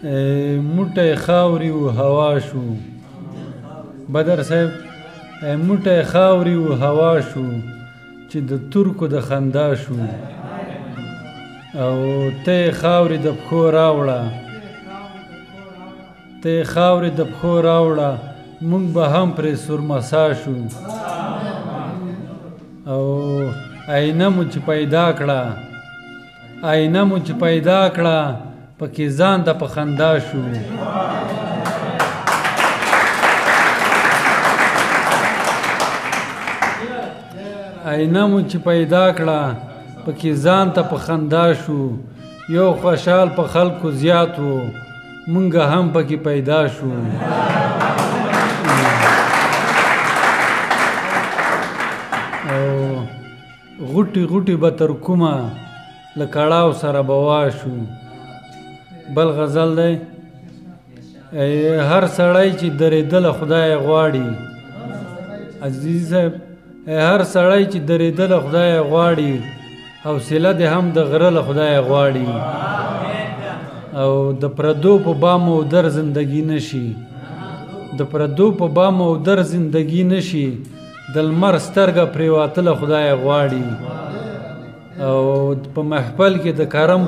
موټی خاورې و هوا شو. بدر صاحب موټی خاورې و هوا شو چې د ترکو د خندا شو. او ته خاورې د پښو راوړه، ته خاورې د پښو راوړه، مونږ به هم پرې سرمسا شو. او آینه مو چې پیدا کړه، آینه مو چې پیدا کړه، پکې ځان ته په خندا شو. آینه مو چې پیدا کړه، پکې ځان ته په خندا شو. یو خوشحال په خلکو زیات و، مونږ هم پکې پیدا شو. او غوټي غوټي به تر کومه له کړاو سره به واشو. بل غزل دی، هر سړی چې درېدله خدای غواړي. عزیز صاحب هر سړی چې درېدله خدای غواړي، حوصله دې هم د غره له خدای غواړي. او د پردو په بام او در زندگی نشي، د پردو په بام او در زندگی نشي، د لمر سترګه پرېواتله خدای غواړي. او په محفل کې د کرم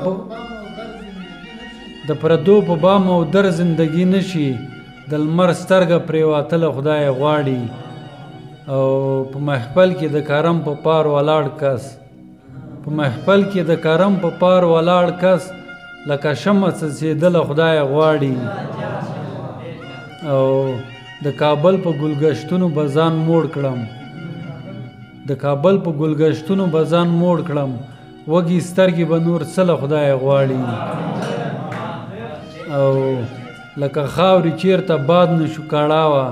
د پردو په بام او در زندگی نشي، د لمر سترګه پرېواتله خدای غواړي. او په محفل کې د کرم په پار ولاړ کس، په محفل کې د کرم په پار ولاړ کس، لکه شمع څڅېدله خدای غواړي. او د کابل په ګلګشتونو به ځان موړ کړم، د کابل په ګلګشتونو به ځان موړ کړم، وږي سترګې به نور څه له خدای غواړي. او لکه خاورې چیرته باد نشو کړاوه،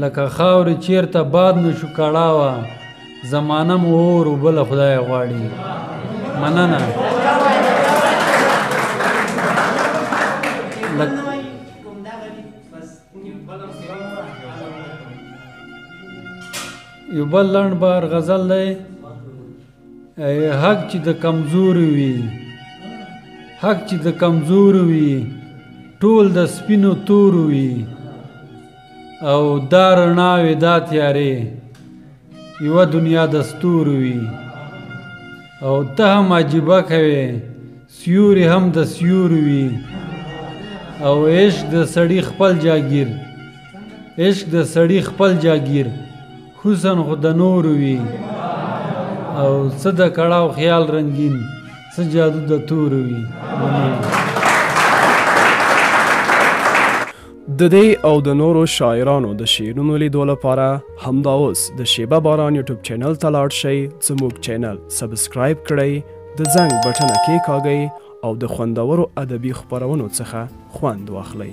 لکه خاورې چیرته باد نشو کړاوه، زمانه مو اور اوبه له خدای غواړي. مننه. یو بل لنډ بار غزل دی، حق چې د کمزوري وي، حق چې د کمزوري وي، ټول د سپینو تورو وي. او دا رڼا وي دا تیارې، یوه دنیا د ستورو وي. او ته هم عجیبه کوې، سیوري هم د سیورو وي. او عشق د سړي خپل جاګیر، عشق د سړي خپل جاګیر، حسن خو د نور وي. او څه د کړاو خیال رنگین، څه جادو د تور وي. د دې او د نورو شاعرانو د شعرونو لیدو لپاره همدا اوس د شیبه باران یوټیوب چینل ته لاړ شئ، زموږ چینل سبسکرایب کړئ، د زنګ بټنه کېکاږئ او د خوندورو ادبي خپرونو څخه خوند واخلئ.